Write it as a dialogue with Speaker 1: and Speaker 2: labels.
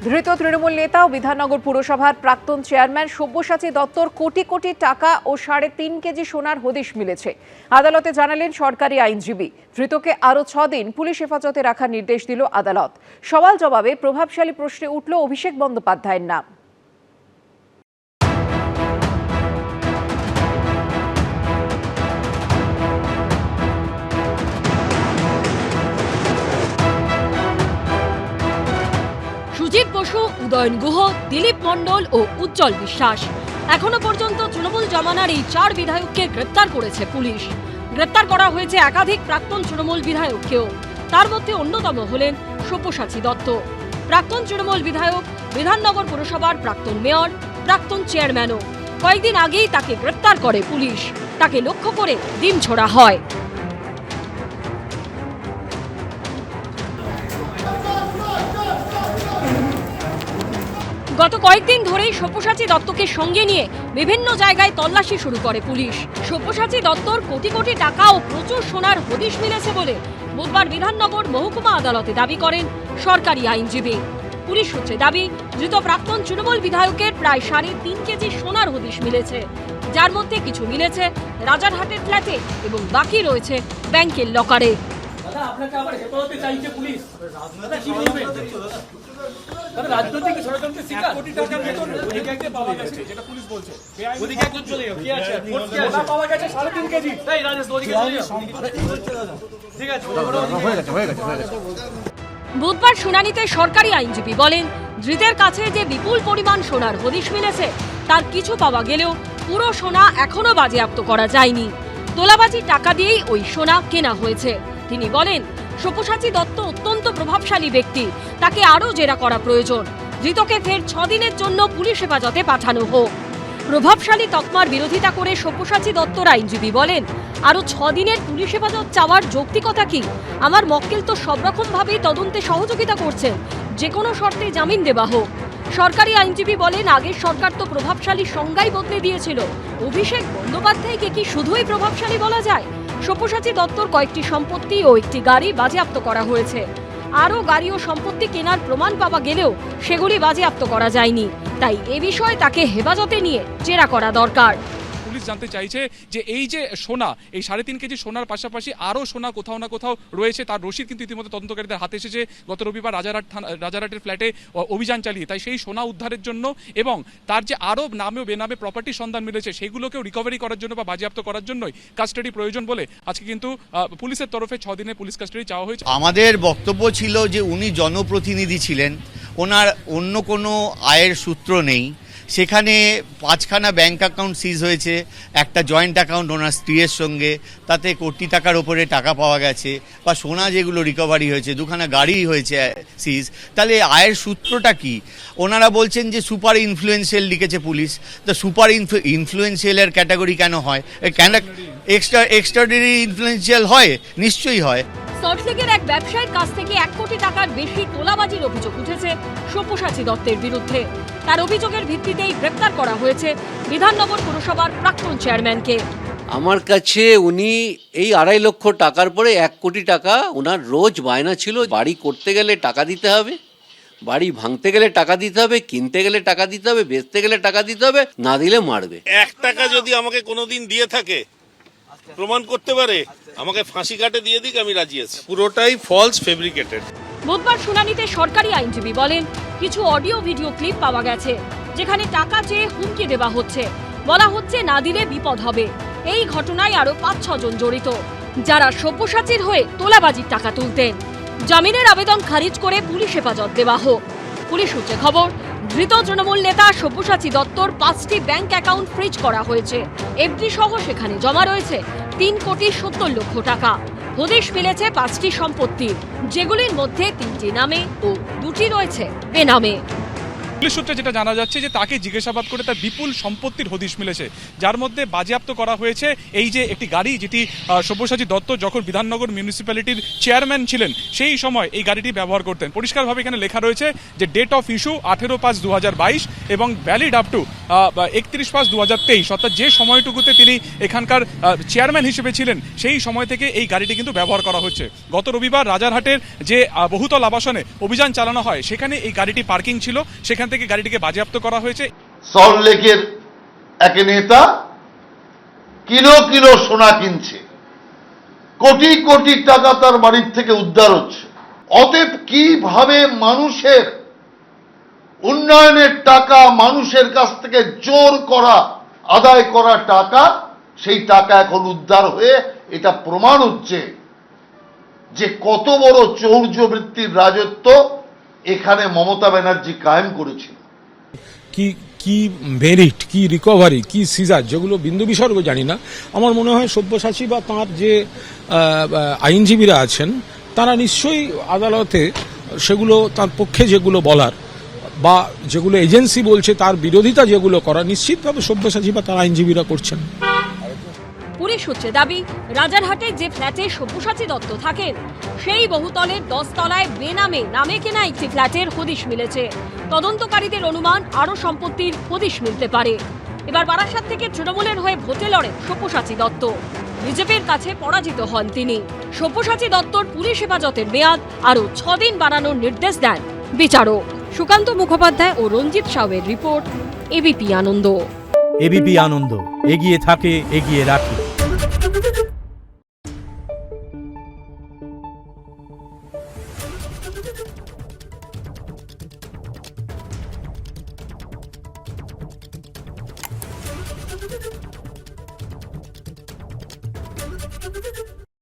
Speaker 1: ধৃত তৃণমূল নেতা ও বিধাননগর পুরসভার প্রাক্তন চেয়ারম্যান সব্যসাচী দত্তর কোটি কোটি টাকা ও 3.5 কেজি সোনার হদিশ মিলেছে। আদালতে জানালেন সরকারি আইনজীবী। ধৃতকে আরও 6 দিন পুলিশ হেফাজতে রাখার নির্দেশ দিল আদালত। সওয়াল জবাবে প্রভাবশালী প্রশ্নে উঠল অভিষেক বন্দ্যোপাধ্যায়ের নাম।
Speaker 2: সুজিত বসু, উদয়ন গুহ, দিলীপ মণ্ডল ও উজ্জ্বল বিশ্বাস, এখনো পর্যন্ত তৃণমূল জমানার এই 4 বিধায়ককে গ্রেপ্তার করেছে পুলিশ। গ্রেপ্তার করা হয়েছে একাধিক প্রাক্তন তৃণমূল বিধায়ককেও। তার মধ্যে অন্যতম হলেন সব্যসাচী দত্ত, প্রাক্তন তৃণমূল বিধায়ক, বিধাননগর পুরসভার প্রাক্তন মেয়র, প্রাক্তন চেয়ারম্যানও। কয়েকদিন আগেই তাকে গ্রেপ্তার করে পুলিশ। তাকে লক্ষ্য করে ডিম ছোড়া হয়। গত কয়েকদিন ধরেই সব্যসাচী দত্তকে সঙ্গে নিয়ে বিভিন্ন জায়গায় তল্লাশি শুরু করে পুলিশ। সব্যসাচী দত্তর কোটি কোটি টাকা ও প্রচুর সোনার হদিশ মিলেছে বলে বুধবার বিধাননগর মহকুমা আদালতে দাবি করেন সরকারি আইনজীবী। পুলিশ সূত্রে দাবি, ধৃত প্রাক্তন তৃণমূল বিধায়কের প্রায় 3.5 কেজি সোনার হদিশ মিলেছে, যার মধ্যে কিছু মিলেছে রাজারহাটের ফ্ল্যাটে এবং বাকি রয়েছে ব্যাংকের লকারে।
Speaker 3: আপনাকে আবার হেফাজতে চাইছে পুলিশ, কি বলবেন? রাজনৈতিক ষড়যন্ত্রের শিকার। কোটি টাকার বেতন ওদিকে একটা পাওয়া গেছে, যেটা পুলিশ বলছে। ওদিকে একজন চলে যাও, কি আছে? ওটা পাওয়া গেছে 3.5 কেজি। এই রাজেশ, ওদিকে চলে যাও। ঠিক আছে, হয়ে গেছে।
Speaker 2: বুধবার শুনানিতে সরকারি আইনজীবী বলেন, ধৃতের কাছে যে বিপুল পরিমাণ সোনার হদিশ মিলেছে তার কিছু পাওয়া গেলেও পুরো সোনা এখনো বাজেয়াপ্ত করা যায়নি। তোলাবাজির টাকা দিয়েই ওই সোনা কেনা হয়েছে। তিনি বলেন, সব্যসাচী দত্ত অত্যন্ত প্রভাবশালী ব্যক্তি, তাকে আরও জেরা করা প্রয়োজন। ধৃতকে ফের 6 দিনের জন্য পুলিশ হেফাজতে পাঠানো হোক। প্রভাবশালী তকমার বিরোধিতা করে সব্যসাচী দত্তর আইনজীবী বলেন, আরও 6 দিনের পুলিশ হেফাজত চাওয়ার যৌক্তিকতা কি? আমার মক্কেল তো সব রকমভাবেই তদন্তে সহযোগিতা করছেন, যে কোনো শর্তে জামিন দেওয়া হোক। সরকারি আইনজীবী বলেন, আগের সরকার তো প্রভাবশালী সংজ্ঞাই বদলে দিয়েছিল। অভিষেক বন্দ্যোপাধ্যায়কে কি শুধুই প্রভাবশালী বলা যায়? সব্যসাচী দত্তর কয়েকটি সম্পত্তি ও একটি গাড়ি বাজেয়াপ্ত করা হয়েছে। আরও গাড়ি ও সম্পত্তি কেনার প্রমাণ পাওয়া গেলেও সেগুলি বাজেয়াপ্ত করা যায়নি। তাই এ বিষয়ে তাকে হেফাজতে নিয়ে জেরা করা দরকার।
Speaker 4: পুলিশ জানতে চাইছে যে এই যে সোনা, এই 3.5 কেজি সোনার পাশাপাশি আরও সোনা কোথাও না কোথাও রয়েছে, তার রসিদ কিন্তু ইতিমধ্যে তদন্তকারীদের হাতে এসেছে। গত রবিবার রাজারহাটের ফ্ল্যাটে অভিযান চালিয়ে তাই সেই সোনা উদ্ধারের জন্য এবং তার যে আরও নামে ও বেনামে প্রপার্টির সন্ধান মিলেছে সেগুলোকেও রিকভারি করার জন্য বা বাজেয়াপ্ত করার জন্যই কাস্টাডি প্রয়োজন বলে আজকে কিন্তু পুলিশের তরফে 6 দিনের পুলিশ কাস্টাডি চাওয়া হয়েছে।
Speaker 5: আমাদের বক্তব্য ছিল যে উনি জনপ্রতিনিধি ছিলেন, ওনার অন্য কোনো আয়ের সূত্র নেই। সেখানে 5খানা ব্যাংক অ্যাকাউন্ট সিজ হয়েছে, একটা জয়েন্ট অ্যাকাউন্ট ওনার স্ত্রীর সঙ্গে, তাতে কোটি টাকার ওপরে টাকা পাওয়া গেছে, বা সোনা যেগুলো রিকভারি হয়েছে, 2খানা গাড়ি হয়েছে সিজ। তাহলে আয়ের সূত্রটা কি? ওনারা বলছেন যে সুপার ইনফ্লুয়েন্সিয়াল লিখেছে পুলিশ। তো সুপার ইনফ্লুয়েন্সিয়ালের ক্যাটাগরি কেন হয়? কেন এক্সট্রাঅর্ডিনারি ইনফ্লুয়েন্সিয়াল হয়? নিশ্চয়ই হয়।
Speaker 2: সল্টলেকের এক ব্যবসায়ীর কাছ থেকে 1 কোটি টাকার বেশি তোলাবাজির অভিযোগ উঠেছে সব্যসাচী দত্তের বিরুদ্ধে। তার অভিযোগের ভিত্তিতেই গ্রেপ্তার করা হয়েছে বিধাননগর পুরসভার প্রাক্তন চেয়ারম্যানকে।
Speaker 6: আমার কাছে উনি এই 2.5 লক্ষ টাকার পরে 1 কোটি টাকা ওনার রোজ বায়না ছিল। বাড়ি করতে গেলে টাকা দিতে হবে, বাড়ি ভাঙতে গেলে টাকা দিতে হবে, কিনতে গেলে টাকা দিতে হবে, বেচতে গেলে টাকা দিতে হবে, না দিলে মারবে।
Speaker 7: 1 টাকা যদি আমাকে কোনোদিন দিয়ে থাকে, প্রমাণ করতে পারে, আমাকে ফাঁসি কাটে দিয়ে দিক, আমি রাজি আছি। পুরোটাই ফলস, ফেব্রিকেটেড।
Speaker 2: বুধবার শুনানিতে সরকারি আইনজীবী বলেন, কিছু অডিও ভিডিও ক্লিপ পাওয়া গেছে যেখানে টাকা চেয়ে হুমকি দেওয়া হচ্ছে, বলা হচ্ছে না দিলে বিপদ হবে। এই ঘটনায় আরো 5-6 জন জড়িত, যারা সব্যসাচীর হয়ে তোলাবাজির টাকা তুলতেন। জামিনের আবেদন খারিজ করে পুলিশ হেফাজত দেওয়া হোক। পুলিশ সূত্রে খবর, ধৃত তৃণমূল নেতা সব্যসাচী দত্তর 5টি ব্যাংক অ্যাকাউন্ট ফ্রিজ করা হয়েছে। এফডি সহ সেখানে জমা রয়েছে 3,70,00,000 টাকা। হদিশ মিলেছে 5টি সম্পত্তি, যেগুলির মধ্যে 3টি নামে ও 2টি রয়েছে বেনামে।
Speaker 4: পুলিশ সূত্রে যেটা জানা যাচ্ছে যে তাকে জিজ্ঞাসাবাদ করে তার বিপুল সম্পত্তির হদিশ মিলেছে, যার মধ্যে বাজেয়াপ্ত করা হয়েছে এই যে একটি গাড়ি, যেটি সব্যসাচী দত্ত যখন বিধাননগর মিউনিসিপ্যালিটির চেয়ারম্যান ছিলেন সেই সময় এই গাড়িটি ব্যবহার করতেন। পরিষ্কারভাবে এখানে লেখা রয়েছে যে ডেট অফ ইস্যু 18/5/2022 এবং ভ্যালিড আপ টু 31/5/2023, অর্থাৎ যে সময়টুকুতে তিনি এখানকার চেয়ারম্যান হিসেবে ছিলেন সেই সময় থেকে এই গাড়িটি কিন্তু ব্যবহার করা হচ্ছে। গত রবিবার রাজারহাটের যে বহুতল আবাসনে অভিযান চালানো হয় সেখানে এই গাড়িটি পার্কিং ছিল, সেখান থেকে গাড়িটিকে বাজেয়াপ্ত করা হয়েছে।
Speaker 8: সল্টলেকের এক নেতা কিলো কিলো সোনা কিনছে, কোটি কোটি টাকা তার বাড়ির থেকে উদ্ধার হচ্ছে। অতএব কিভাবে মানুষের উন্নয়নের টাকা, মানুষের কাছ থেকে জোর করা আদায় করা টাকা, সেই টাকা এখন উদ্ধার হয়ে এটা প্রমাণ হচ্ছে যে কত বড় চৌর্যবৃত্তির রাজত্ব এখানে মমতা ব্যানার্জি কায়েম করেছিল।
Speaker 9: কি কি মেরিট, কি রিকভারি, কি সিজার, যেগুলো বিন্দু বিসর্গ জানি না। আমার মনে হয় সব্যসাচী বা তাঁর যে আইনজীবীরা আছেন তারা নিশ্চয়ই আদালতে সেগুলো তার পক্ষে যেগুলো বলার বা যেগুলো এজেন্সি বলছে তার বিরোধিতা যেগুলো করা নিশ্চিতভাবে সব্যসাচী বা তার আইনজীবীরা করছেন।
Speaker 2: পুলিশ সূত্রে দাবি, রাজারহাটে যে ফ্ল্যাটে সব্যসাচী দত্ত থাকেন সেই বহুতলের 10 তলায় বেনামে নামে কেনা একটি ফ্ল্যাটের হদিশ মিলেছে। তদন্তকারীদের অনুমান আরও সম্পত্তির হদিশ মিলতে পারে। এবার বারাসাত থেকে তৃণমূলের হয়ে ভোটে লড়েন সব্যসাচী দত্ত। বিজেপির কাছে পরাজিত হন তিনি। সব্যসাচী দত্তর পুলিশ হেফাজতের মেয়াদ আরও 6 দিন বাড়ানোর নির্দেশ দেন বিচারক। সুকান্ত মুখোপাধ্যায় ও রঞ্জিত সাউয়ের রিপোর্ট, এবিপি আনন্দ।
Speaker 10: এবিপি আনন্দ, এগিয়ে থাকে, এগিয়ে রাখে।